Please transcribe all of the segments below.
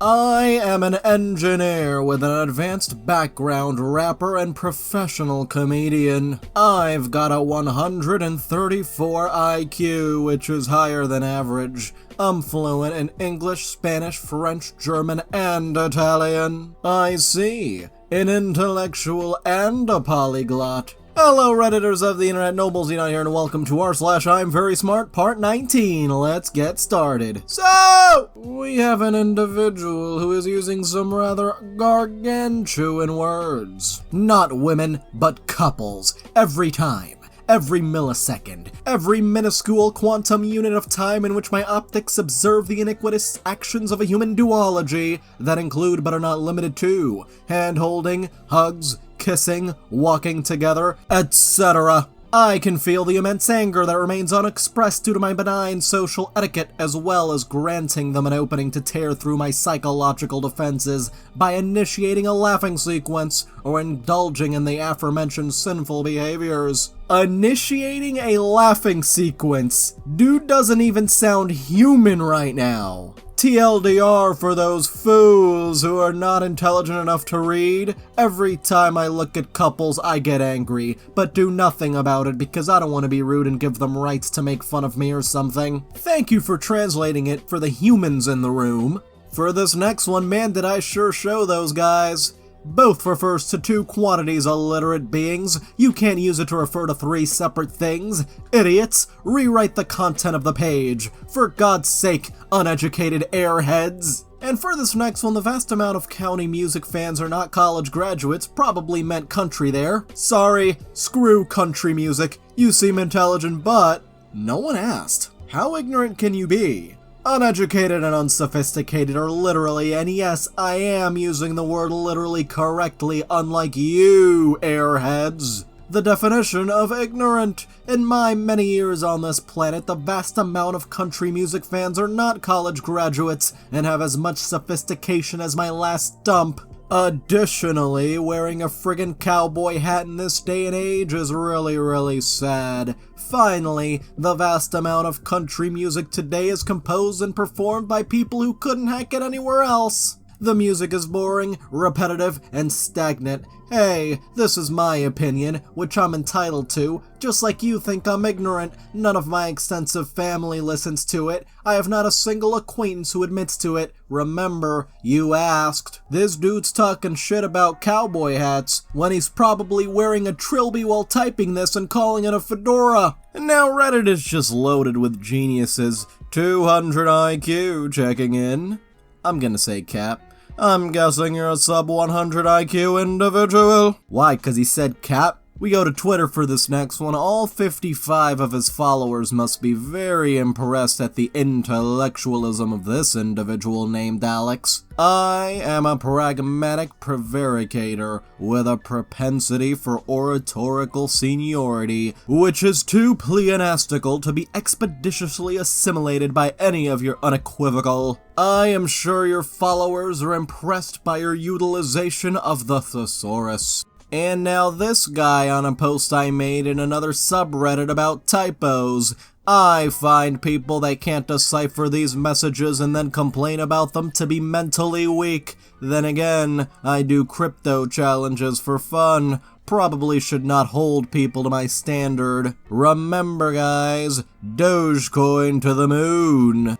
I am an engineer with an advanced background, rapper, and professional comedian. I've got a 134 IQ, which is higher than average. I'm fluent in English, Spanish, French, German, and Italian. I see. An intellectual and a polyglot. Hello Redditors of the internet, Noble Xenon here, and welcome to r/IAmVerySmart Part 19. Let's get started. So, we have an individual who is using some rather gargantuan words. Not women, but couples. Every time. Every millisecond, every minuscule quantum unit of time in which my optics observe the iniquitous actions of a human duology that include but are not limited to hand-holding, hugs, kissing, walking together, etc. I can feel the immense anger that remains unexpressed due to my benign social etiquette, as well as granting them an opening to tear through my psychological defenses by initiating a laughing sequence or indulging in the aforementioned sinful behaviors. Initiating a laughing sequence? Dude doesn't even sound human right now. TLDR for those fools who are not intelligent enough to read. Every time I look at couples, I get angry, but do nothing about it because I don't want to be rude and give them rights to make fun of me or something. Thank you for translating it for the humans in the room. For this next one, man, did I sure show those guys. Both refers to two quantities, illiterate beings. You can't use it to refer to three separate things. Idiots, rewrite the content of the page. For God's sake, uneducated airheads. And for this next one, the vast amount of county music fans are not college graduates, probably meant country there. Sorry, screw country music. You seem intelligent, but no one asked. How ignorant can you be? Uneducated and unsophisticated are literally, and yes, I am using the word literally correctly, unlike you, airheads. The definition of ignorant. In my many years on this planet, the vast amount of country music fans are not college graduates and have as much sophistication as my last dump. Additionally, wearing a friggin' cowboy hat in this day and age is really sad. Finally, the vast amount of country music today is composed and performed by people who couldn't hack it anywhere else. The music is boring, repetitive, and stagnant. Hey, this is my opinion, which I'm entitled to. Just like you think I'm ignorant, none of my extensive family listens to it. I have not a single acquaintance who admits to it. Remember, you asked. This dude's talking shit about cowboy hats when he's probably wearing a trilby while typing this and calling it a fedora. And now Reddit is just loaded with geniuses. 200 IQ checking in. I'm gonna say cap. I'm guessing you're a sub 100 IQ individual. Why? 'Cause he said cap? We go to Twitter for this next one. All 55 of his followers must be very impressed at the intellectualism of this individual named Alex. I am a pragmatic prevaricator with a propensity for oratorical seniority, which is too pleonastical to be expeditiously assimilated by any of your unequivocal. I am sure your followers are impressed by your utilization of the thesaurus. And now this guy on a post I made in another subreddit about typos. I find people that can't decipher these messages and then complain about them to be mentally weak. Then again, I do crypto challenges for fun. Probably should not hold people to my standard. Remember guys, Dogecoin to the moon.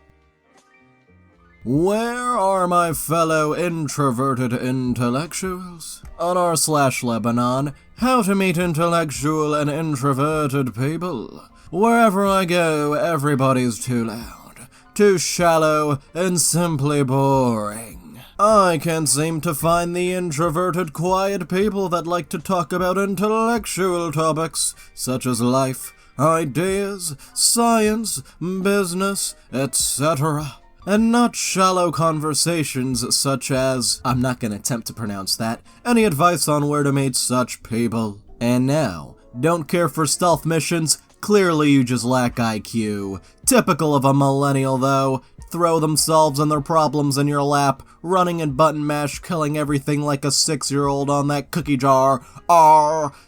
Where are my fellow introverted intellectuals? On r/Lebanon, how to meet intellectual and introverted people. Wherever I go, everybody's too loud, too shallow, and simply boring. I can't seem to find the introverted, quiet people that like to talk about intellectual topics, such as life, ideas, science, business, etc. And not shallow conversations such as, I'm not gonna attempt to pronounce that, any advice on where to meet such people. And now, don't care for stealth missions? Clearly you just lack IQ. Typical of a millennial though, throw themselves and their problems in your lap, running and button mash, killing everything like a 6-year-old on that cookie jar.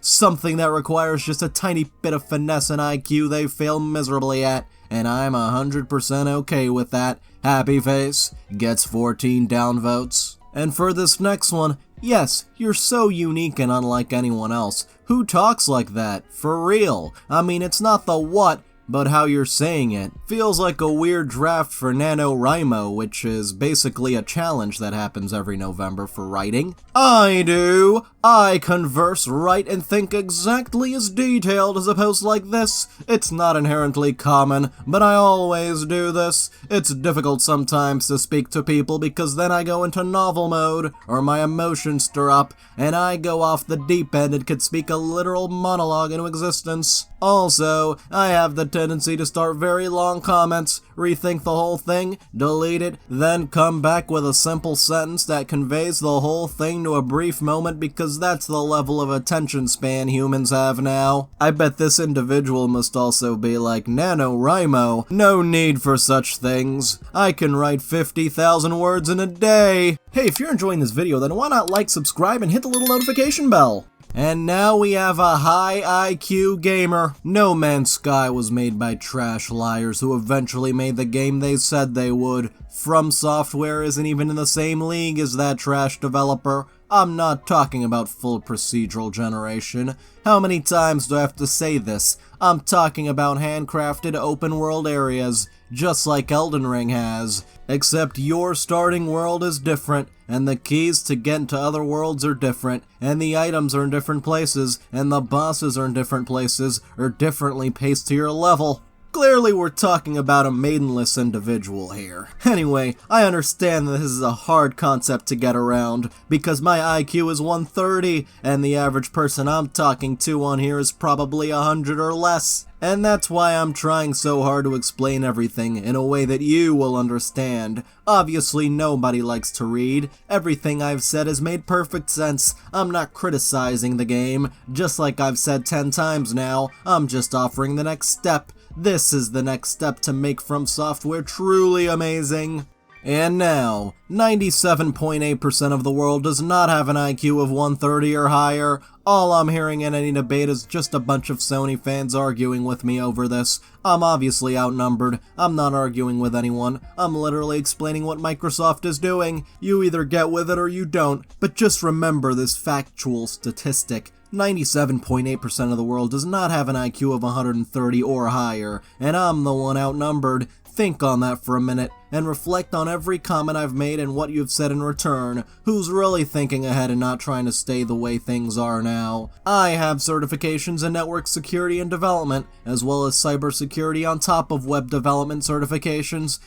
Something that requires just a tiny bit of finesse and IQ they fail miserably at. and I'm 100% okay with that. Happy face gets 14 downvotes. And for this next one, yes, you're so unique and unlike anyone else. Who talks like that? For real. I mean, it's not the what, but how you're saying it. Feels like a weird draft for NaNoWriMo, which is basically a challenge that happens every November for writing. I do! I converse, write, and think exactly as detailed as a post like this. It's not inherently common, but I always do this. It's difficult sometimes to speak to people because then I go into novel mode, or my emotions stir up, and I go off the deep end and could speak a literal monologue into existence. Also, I have the tendency to start very long comments, rethink the whole thing, delete it, then come back with a simple sentence that conveys the whole thing to a brief moment because that's the level of attention span humans have now. I bet this individual must also be like, NaNoWriMo, no need for such things. I can write 50,000 words in a day. Hey, if you're enjoying this video, then why not like, subscribe, and hit the little notification bell? And now we have a high IQ gamer. No Man's Sky was made by trash liars who eventually made the game they said they would. From Software isn't even in the same league as that trash developer. I'm not talking about full procedural generation. How many times do I have to say this? I'm talking about handcrafted open world areas, just like Elden Ring has. Except your starting world is different, and the keys to get into other worlds are different, and the items are in different places, and the bosses are in different places, or differently paced to your level. Clearly we're talking about a maidenless individual here. Anyway, I understand that this is a hard concept to get around, because my IQ is 130, and the average person I'm talking to on here is probably 100 or less. And that's why I'm trying so hard to explain everything in a way that you will understand. Obviously nobody likes to read. Everything I've said has made perfect sense. I'm not criticizing the game. Just like I've said 10 times now, I'm just offering the next step. This is the next step to make From Software truly amazing. And now, 97.8% of the world does not have an IQ of 130 or higher. All I'm hearing in any debate is just a bunch of Sony fans arguing with me over this. I'm obviously outnumbered. I'm not arguing with anyone. I'm literally explaining what Microsoft is doing. You either get with it or you don't, but just remember this factual statistic. 97.8% of the world does not have an IQ of 130 or higher, and I'm the one outnumbered. Think on that for a minute, and reflect on every comment I've made and what you've said in return. Who's really thinking ahead and not trying to stay the way things are now? I have certifications in network security and development, as well as cybersecurity on top of web development certifications.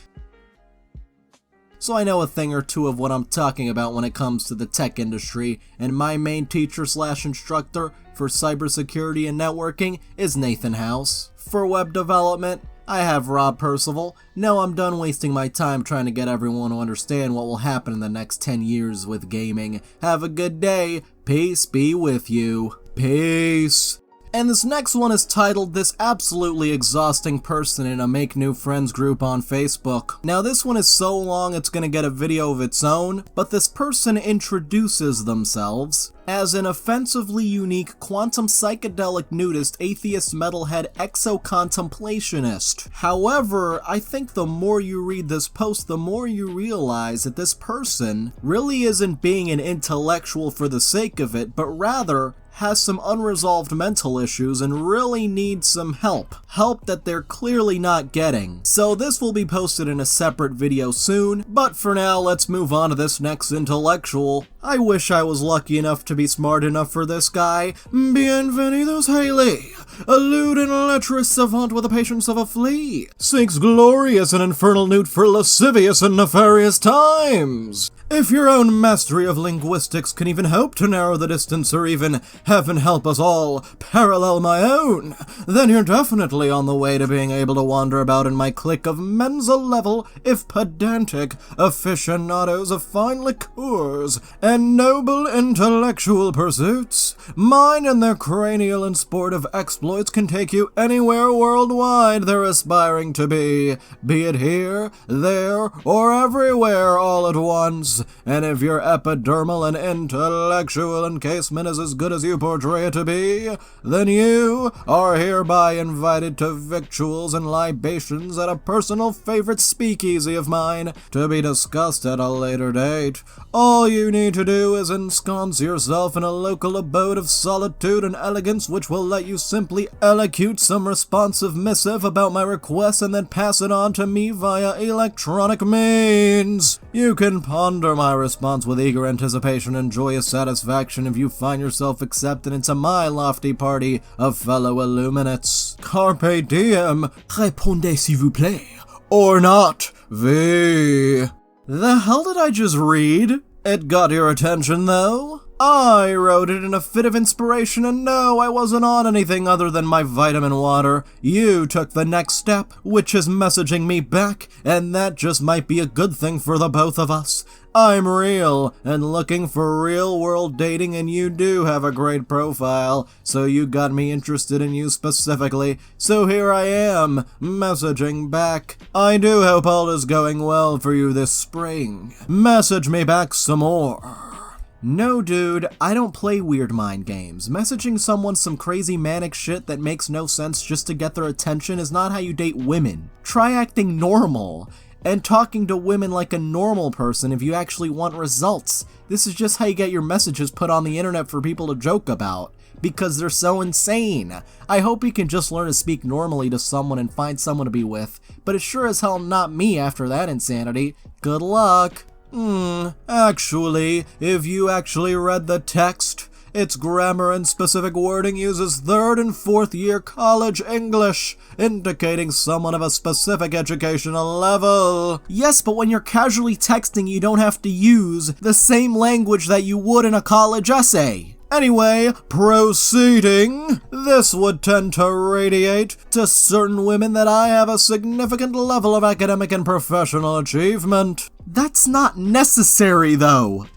So I know a thing or two of what I'm talking about when it comes to the tech industry, and my main teacher/instructor for cybersecurity and networking is Nathan House. For web development, I have Rob Percival. No, I'm done wasting my time trying to get everyone to understand what will happen in the next 10 years with gaming. Have a good day. Peace be with you. Peace. And this next one is titled This Absolutely Exhausting Person in a Make New Friends group on Facebook. Now this one is so long it's gonna get a video of its own, but this person introduces themselves as an offensively unique quantum psychedelic nudist atheist metalhead exo-contemplationist. However, I think the more you read this post, the more you realize that this person really isn't being an intellectual for the sake of it, but rather has some unresolved mental issues and really needs some help. Help that they're clearly not getting. So this will be posted in a separate video soon, but for now let's move on to this next intellectual. I wish I was lucky enough to be smart enough for this guy. Bienvenidos Haley, a lewd and lecherous savant with the patience of a flea, seeks glorious and infernal newt for lascivious and nefarious times. If your own mastery of linguistics can even hope to narrow the distance or even, heaven help us all, parallel my own, then you're definitely on the way to being able to wander about in my clique of mensa-level, if pedantic, aficionados of fine liqueurs and noble intellectual pursuits, mine and their cranial and sportive exploits exploits can take you anywhere worldwide they're aspiring to be it here, there, or everywhere all at once. And if your epidermal and intellectual encasement is as good as you portray it to be, then you are hereby invited to victuals and libations at a personal favorite speakeasy of mine, to be discussed at a later date. All you need to do is ensconce yourself in a local abode of solitude and elegance, which will let you simply elocute some responsive missive about my request and then pass it on to me via electronic means. You can ponder my response with eager anticipation and joyous satisfaction if you find yourself accepted into my lofty party of fellow illuminates. Carpe diem, répondez s'il vous plaît, or not, V. The hell did I just read? It got your attention, though? I wrote it in a fit of inspiration, and no, I wasn't on anything other than my vitamin water. You took the next step, which is messaging me back, and that just might be a good thing for the both of us. I'm real, and looking for real-world dating, and you do have a great profile, so you got me interested in you specifically, so here I am, messaging back. I do hope all is going well for you this spring. Message me back some more. No, dude, I don't play weird mind games. Messaging someone some crazy manic shit that makes no sense just to get their attention is not how you date women. Try acting normal and talking to women like a normal person if you actually want results. This is just how you get your messages put on the internet for people to joke about, because they're so insane. I hope you can just learn to speak normally to someone and find someone to be with, but it's sure as hell not me after that insanity. Good luck. Actually, if you actually read the text, its grammar and specific wording uses 3rd and 4th year college English, indicating someone of a specific educational level. Yes, but when you're casually texting, you don't have to use the same language that you would in a college essay. Anyway, proceeding, this would tend to radiate to certain women that I have a significant level of academic and professional achievement. That's not necessary, though.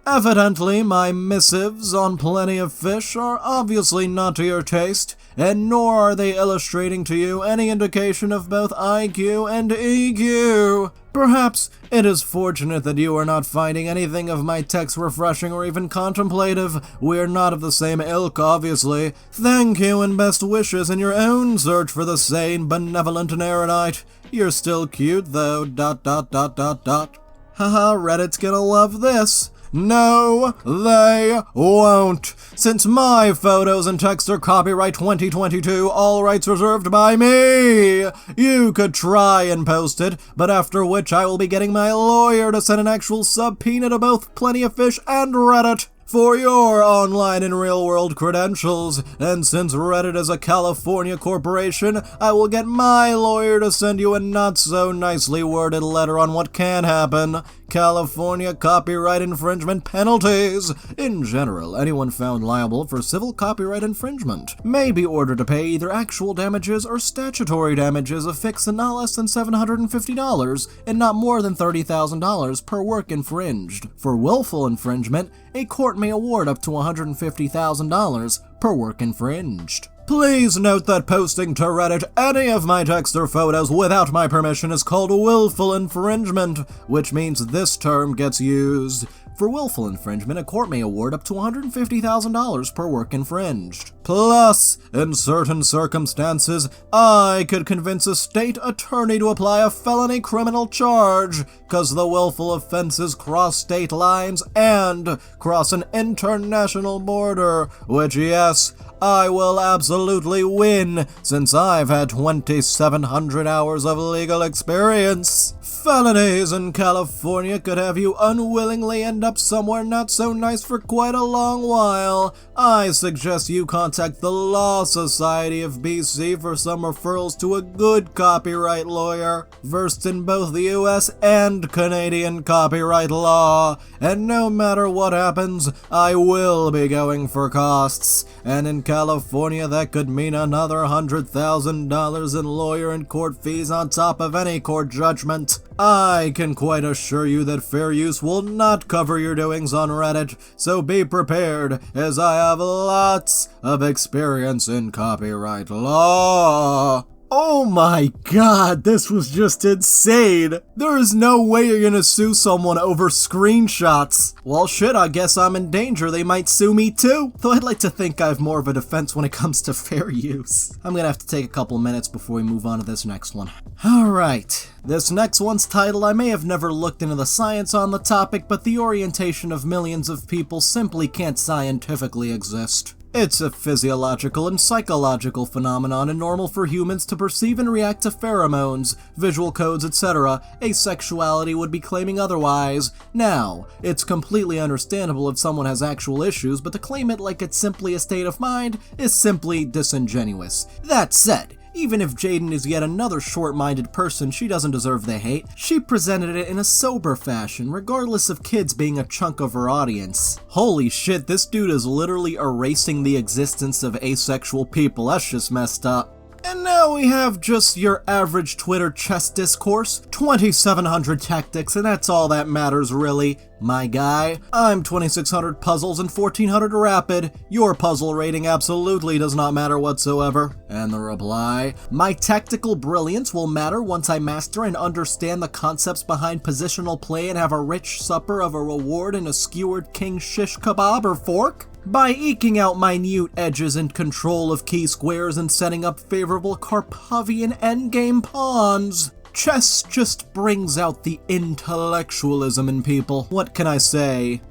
Evidently, my missives on Plenty of Fish are obviously not to your taste, and nor are they illustrating to you any indication of both IQ and EQ. Perhaps it is fortunate that you are not finding anything of my text refreshing or even contemplative. We are not of the same ilk, obviously. Thank you and best wishes in your own search for the sane, benevolent, and erudite. You're still cute, though, ... Haha, Reddit's gonna love this. No, they won't. Since my photos and text are copyright 2022, all rights reserved by me. You could try and post it, but after which I will be getting my lawyer to send an actual subpoena to both Plenty of Fish and Reddit for your online and real-world credentials, and since Reddit is a California corporation, I will get my lawyer to send you a not-so-nicely worded letter on what can happen. California copyright infringement penalties. In general, anyone found liable for civil copyright infringement may be ordered to pay either actual damages or statutory damages affixed not less than $750 and not more than $30,000 per work infringed. For willful infringement, a court may award up to $150,000 per work infringed. Please note that posting to Reddit any of my text or photos without my permission is called willful infringement, which means this term gets used. For willful infringement, a court may award up to $150,000 per work infringed. Plus, in certain circumstances, I could convince a state attorney to apply a felony criminal charge, cause the willful offenses cross state lines and cross an international border, which, yes, I will absolutely win, since I've had 2,700 hours of legal experience. Felonies in California could have you unwillingly end up somewhere not so nice for quite a long while. I suggest you contact the Law Society of BC for some referrals to a good copyright lawyer, versed in both the US and Canadian copyright law. And no matter what happens, I will be going for costs. And in California, that could mean another $100,000 in lawyer and court fees on top of any court judgment. I can quite assure you that fair use will not cover your doings on Reddit, so be prepared, as I have lots of experience in copyright law. Oh my god, this was just insane! There is no way you're gonna sue someone over screenshots. Well shit, I guess I'm in danger, they might sue me too. Though I'd like to think I have more of a defense when it comes to fair use. I'm gonna have to take a couple minutes before we move on to this next one. Alright, this next one's title, I may have never looked into the science on the topic, but the orientation of millions of people simply can't scientifically exist. It's a physiological and psychological phenomenon and normal for humans to perceive and react to pheromones, visual codes, etc. Asexuality would be claiming otherwise. Now, it's completely understandable if someone has actual issues, but to claim it like it's simply a state of mind is simply disingenuous. That said, even if Jaden is yet another short-minded person, she doesn't deserve the hate. She presented it in a sober fashion, regardless of kids being a chunk of her audience. Holy shit, this dude is literally erasing the existence of asexual people. That's just messed up. And now we have just your average Twitter chess discourse, 2,700 tactics, and that's all that matters really, my guy. I'm 2,600 puzzles and 1,400 rapid. Your puzzle rating absolutely does not matter whatsoever. And the reply, my tactical brilliance will matter once I master and understand the concepts behind positional play and have a rich supper of a reward in a skewered king shish kebab or fork. By eking out minute edges and control of key squares and setting up favorable Karpovian endgame pawns. Chess just brings out the intellectualism in people. What can I say?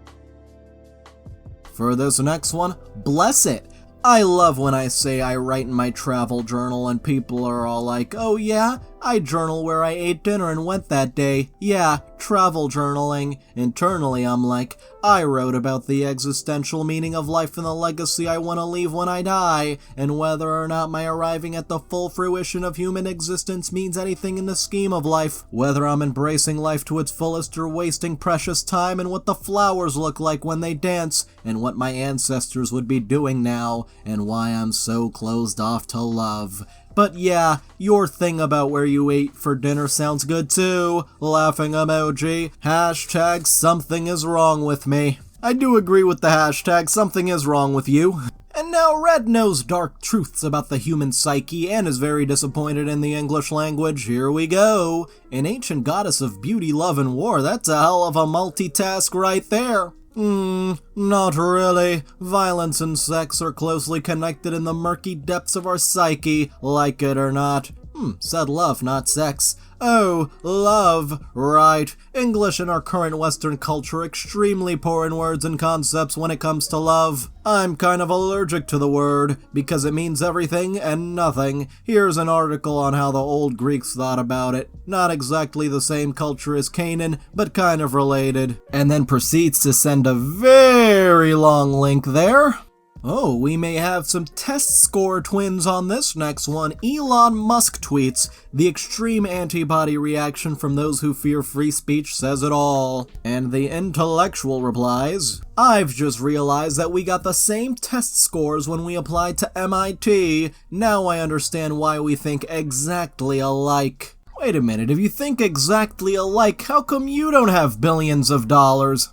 For this next one, bless it. I love when I say I write in my travel journal and people are all like, oh yeah, I journal where I ate dinner and went that day. Yeah, travel journaling. Internally, I'm like, I wrote about the existential meaning of life and the legacy I want to leave when I die, and whether or not my arriving at the full fruition of human existence means anything in the scheme of life, whether I'm embracing life to its fullest or wasting precious time, and what the flowers look like when they dance, and what my ancestors would be doing now, and why I'm so closed off to love. But yeah, your thing about where you ate for dinner sounds good too. Laughing emoji. Hashtag something is wrong with me. I do agree with the hashtag something is wrong with you. And now Red knows dark truths about the human psyche and is very disappointed in the English language. Here we go. An ancient goddess of beauty, love, and war. That's a hell of a multitask right there. Not really. Violence and sex are closely connected in the murky depths of our psyche, like it or not. Said love, not sex. Oh, love, right. English in our current Western culture extremely poor in words and concepts when it comes to love. I'm kind of allergic to the word, because it means everything and nothing. Here's an article on how the old Greeks thought about it. Not exactly the same culture as Canaan, but kind of related. And then proceeds to send a very long link there. Oh, we may have some test score twins on this next one. Elon Musk tweets, the extreme antibody reaction from those who fear free speech says it all. And the intellectual replies, I've just realized that we got the same test scores when we applied to MIT. Now I understand why we think exactly alike. Wait a minute, if you think exactly alike, how come you don't have billions of dollars?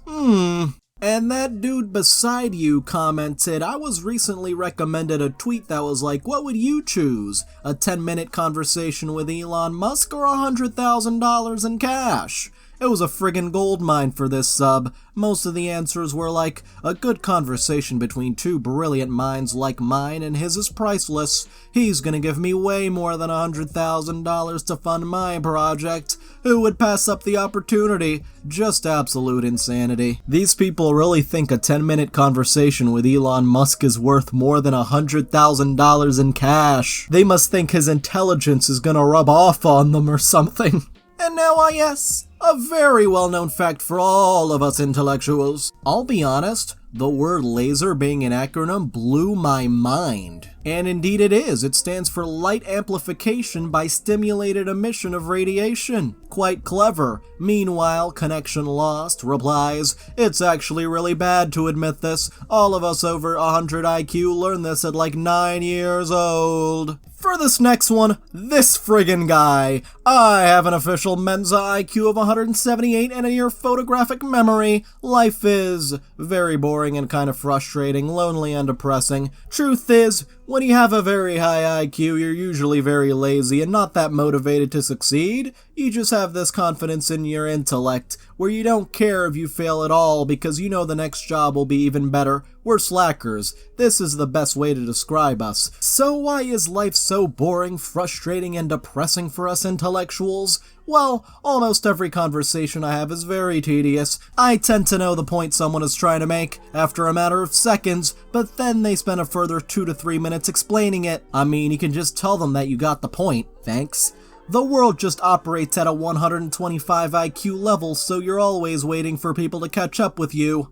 And that dude beside you commented, I was recently recommended a tweet that was like, what would you choose? A 10-minute conversation with Elon Musk or $100,000 in cash? It was a friggin' goldmine for this sub. Most of the answers were like, a good conversation between two brilliant minds like mine and his is priceless. He's gonna give me way more than $100,000 to fund my project. Who would pass up the opportunity? Just absolute insanity. These people really think a 10-minute conversation with Elon Musk is worth more than $100,000 in cash. They must think his intelligence is gonna rub off on them or something. And now yes, a very well-known fact for all of us intellectuals. I'll be honest, the word laser being an acronym blew my mind. And indeed it is. It stands for light amplification by stimulated emission of radiation. Quite clever. Meanwhile, connection lost replies, "It's actually really bad to admit this. All of us over 100 IQ learned this at like 9 years old." For this next one, this friggin' guy. I have an official Mensa IQ of 178 and a near photographic memory. Life is very boring and kind of frustrating, lonely and depressing. Truth is, when you have a very high IQ, you're usually very lazy and not that motivated to succeed. You just have this confidence in your intellect, where you don't care if you fail at all because you know the next job will be even better. We're slackers. This is the best way to describe us. So why is life so boring, frustrating, and depressing for us intellectuals? Well, almost every conversation I have is very tedious. I tend to know the point someone is trying to make after a matter of seconds, but then they spend a further 2 to 3 minutes explaining it. I mean, you can just tell them that you got the point. Thanks. The world just operates at a 125 IQ level, so you're always waiting for people to catch up with you.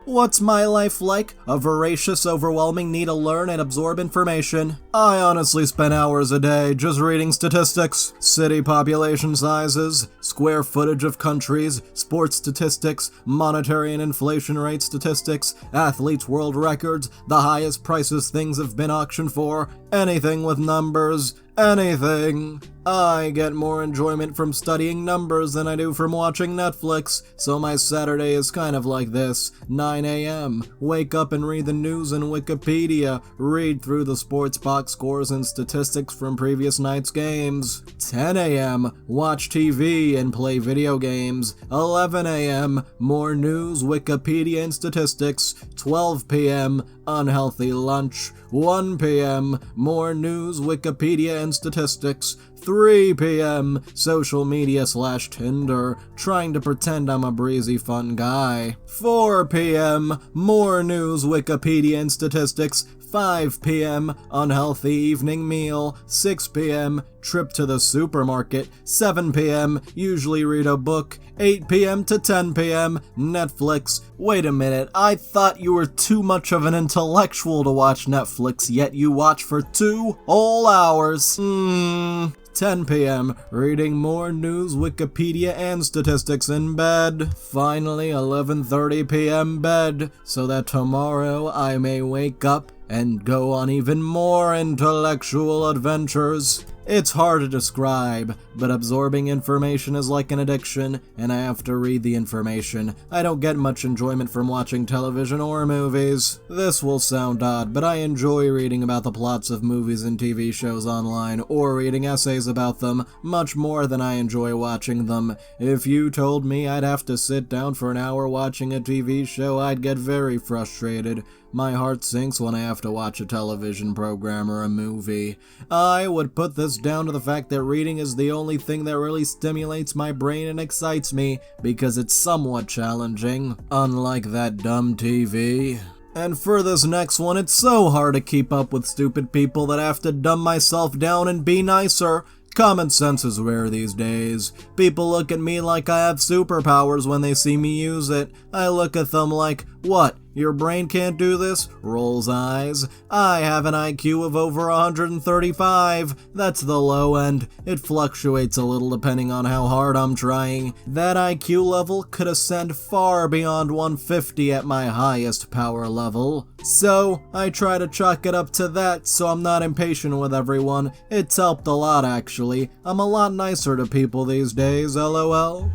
What's my life like? A voracious, overwhelming need to learn and absorb information. I honestly spend hours a day just reading statistics, city population sizes, square footage of countries, sports statistics, monetary and inflation rate statistics, athletes' world records, the highest prices things have been auctioned for, anything with numbers. Anything. I get more enjoyment from studying numbers than I do from watching Netflix, so my Saturday is kind of like this. 9 a.m. Wake up and read the news and Wikipedia. Read through the sports box scores and statistics from previous night's games. 10 a.m. Watch TV and play video games. 11 a.m. More news, Wikipedia, and statistics. 12 p.m. Unhealthy lunch. 1 p.m. More news, Wikipedia, and statistics. 3 p.m. Social media / Tinder, trying to pretend I'm a breezy fun guy. 4 p.m. More news, Wikipedia, and statistics. 5 p.m. Unhealthy evening meal. 6 p.m. Trip to the supermarket. 7 p.m. Usually read a book. 8 p.m. to 10 p.m. Netflix. Wait a minute, I thought you were too much of an intellectual to watch Netflix, yet you watch for 2 whole hours. 10 p.m. Reading more news, Wikipedia, and statistics in bed. Finally, 11:30 p.m. bed, so that tomorrow I may wake up and go on even more intellectual adventures. It's hard to describe, but absorbing information is like an addiction, and I have to read the information. I don't get much enjoyment from watching television or movies. This will sound odd, but I enjoy reading about the plots of movies and TV shows online, or reading essays about them, much more than I enjoy watching them. If you told me I'd have to sit down for an hour watching a TV show, I'd get very frustrated. My heart sinks when I have to watch a television program or a movie. I would put this down to the fact that reading is the only thing that really stimulates my brain and excites me, because it's somewhat challenging, unlike that dumb TV. And for this next one, it's so hard to keep up with stupid people that I have to dumb myself down and be nicer. Common sense is rare these days. People look at me like I have superpowers when they see me use it. I look at them like, what? Your brain can't do this? Rolls eyes. I have an IQ of over 135. That's the low end. It fluctuates a little depending on how hard I'm trying. That IQ level could ascend far beyond 150 at my highest power level. So, I try to chalk it up to that so I'm not impatient with everyone. It's helped a lot actually. I'm a lot nicer to people these days, lol.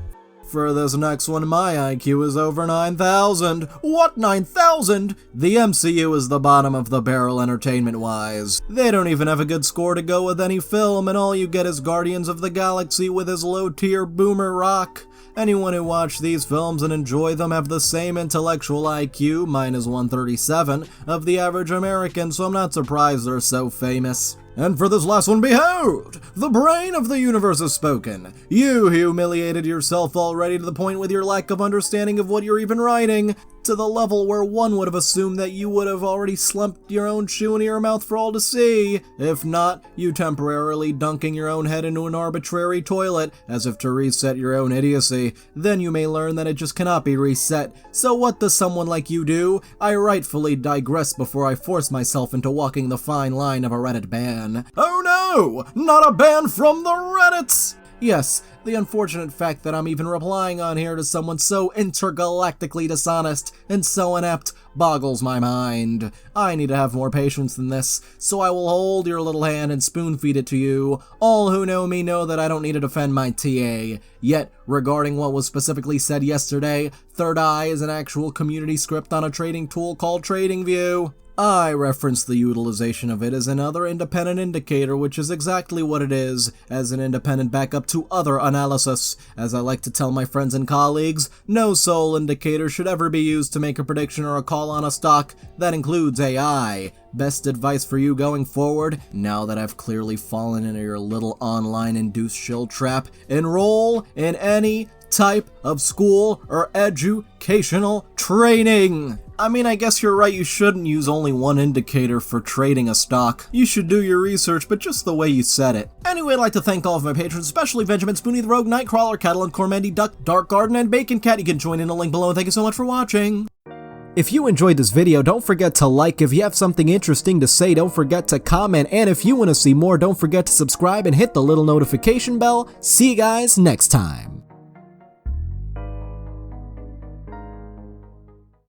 For this next one, my IQ is over 9,000. What, 9,000? The MCU is the bottom of the barrel entertainment-wise. They don't even have a good score to go with any film, and all you get is Guardians of the Galaxy with his low-tier boomer rock. Anyone who watch these films and enjoy them have the same intellectual IQ, mine is 137, of the average American, so I'm not surprised they're so famous. And for this last one, behold! The brain of the universe has spoken. You humiliated yourself already to the point with your lack of understanding of what you're even writing. to the level where one would have assumed that you would have already slumped your own shoe into your mouth for all to see. If not, you temporarily dunking your own head into an arbitrary toilet, as if to reset your own idiocy. Then you may learn that it just cannot be reset. So what does someone like you do? I rightfully digress before I force myself into walking the fine line of a Reddit ban. Oh no! Not a ban from the Reddits! Yes, the unfortunate fact that I'm even replying on here to someone so intergalactically dishonest and so inept boggles my mind. I need to have more patience than this, so I will hold your little hand and spoon-feed it to you. All who know me know that I don't need to defend my TA. Yet, regarding what was specifically said yesterday, Third Eye is an actual community script on a trading tool called TradingView. I reference the utilization of it as another independent indicator, which is exactly what it is, as an independent backup to other analysis. As I like to tell my friends and colleagues, no sole indicator should ever be used to make a prediction or a call on a stock. That includes AI. Best advice for you going forward, now that I've clearly fallen into your little online-induced shill trap, enroll in any type of school or educational training. I mean, I guess you're right, you shouldn't use only one indicator for trading a stock. You should do your research, but just the way you said it. Anyway, I'd like to thank all of my patrons, especially Benjamin, Spoonie the Rogue, Nightcrawler, Cattle and Cormandy, Duck, Dark Garden, and Bacon Cat. You can join in the link below, and thank you so much for watching. If you enjoyed this video, don't forget to like. If you have something interesting to say, don't forget to comment. And if you want to see more, don't forget to subscribe and hit the little notification bell. See you guys next time.